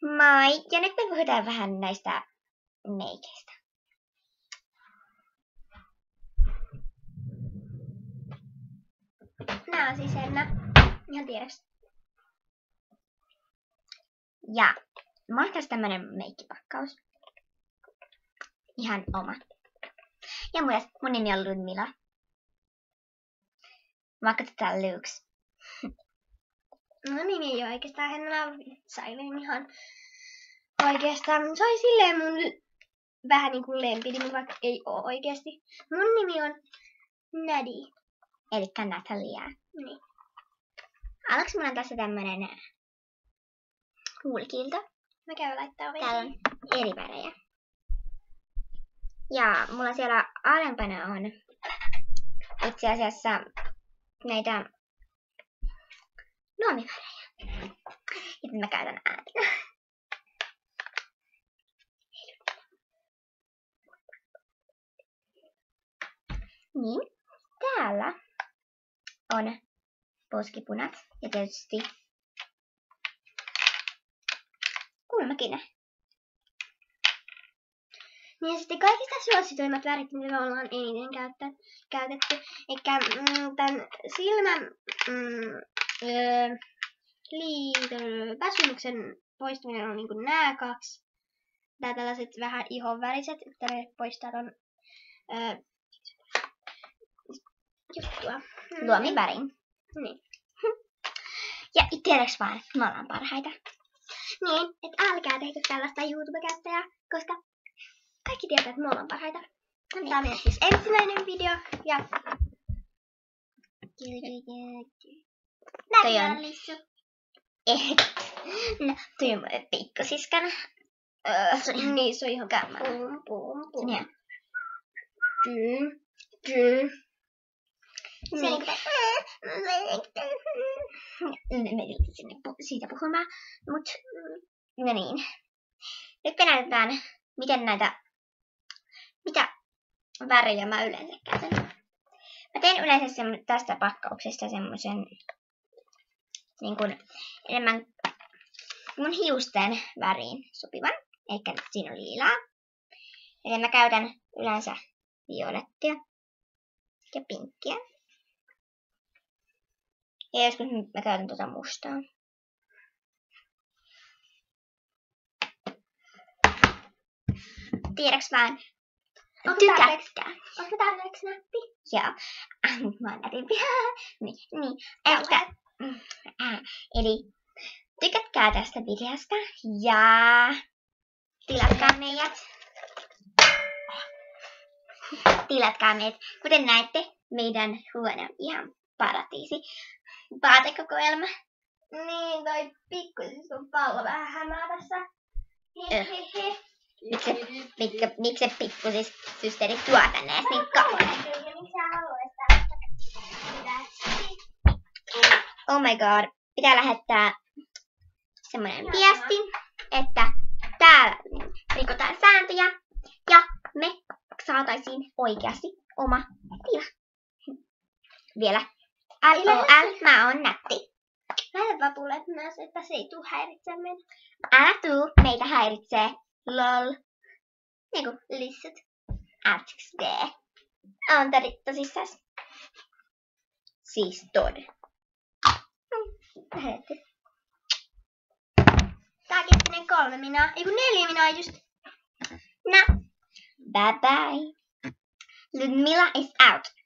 Moi, ja nyt me puhutaan vähän näistä meikeistä. Nää on siis Henna. Ihan tiedossa. Ja mulla on tässä tämmönen meikkipakkaus. Ihan oma. Ja mun nimi on Ludmila. Vaikka tätä Lux. No nimi ei oo oikeastaan Henna. Sailin ihan oikeastaan. Se oli silleen mun vähän niinku lempinimi, vaikka ei oo oikeesti. Mun nimi on Nadi. Elikkä Natalia. Niin. Aluksi mulla on tässä tämmönen huulikilto. Mä käyn laittaa vielä. Täällä on eri värejä. Ja mulla siellä alempana on itse asiassa näitä luomivärejä. Ja mä käytän ääntä. Niin, täällä on poskipunat ja tietysti kulmakynä. Niin ja sitten kaikista suosituimmat värit, mitä me ollaan eniten käytetty. Eikä tän silmän väsymyksen poistuminen on niinku nää kaksi. Tää tällaiset vähän ihonväriset, että ne poistaa ton juttua. Luomivärin. Niin. Ja tiedäks vaan, että me ollaan parhaita. Niin, että älkää tehkö tällaista YouTube-käyttäjää, koska kaikki tietää, että me ollaan parhaita. Tää on siis ensimmäinen video ja toi on no, toi on mun pikkusiskana. Niin, se on ihan kämmänä. Pum. Niin. Me tultiin sinne siitä puhumaan, mut no niin. Nyt me näytetään, mitä värejä mä yleensä käytän. Mä teen yleensä tästä pakkauksesta semmosen niin kun enemmän mun hiusten väriin sopivan. Eikä siinä on liilaa. Eli mä käytän yleensä violettia ja pinkkiä. Ja joskus mä käytän tota mustaa. Tiedäks vaan, tykätkää. Onko tarpeeksi näppi? Joo. Mä oon näpimpi. Niin. Eli tykätkää tästä videosta ja tilatkaa meidät. Kuten näette, meidän huone on ihan paratiisi. Vaatekokoelma. Niin, toi pikkusis on pallo vähän hämää tässä. Miksi se pikkusis systeri tuo tänne edes niin kauan? Oh my god. Pitää lähettää semmonen viesti, että täällä rikotaan sääntöjä ja me saataisiin oikeasti oma tila. Vielä. LOL, mä oon nätti. Näitä vapulet myös, että se ei tuu häiritsee meitä. Älä tuu, meitä häiritsee. LOL. Niinku lissut. XD. On tosissas. Siis tod. Lähetetty. Tää kesti ne 3 minaa. Eiku 4 minaa just. No. Bye bye. Ludmila is out.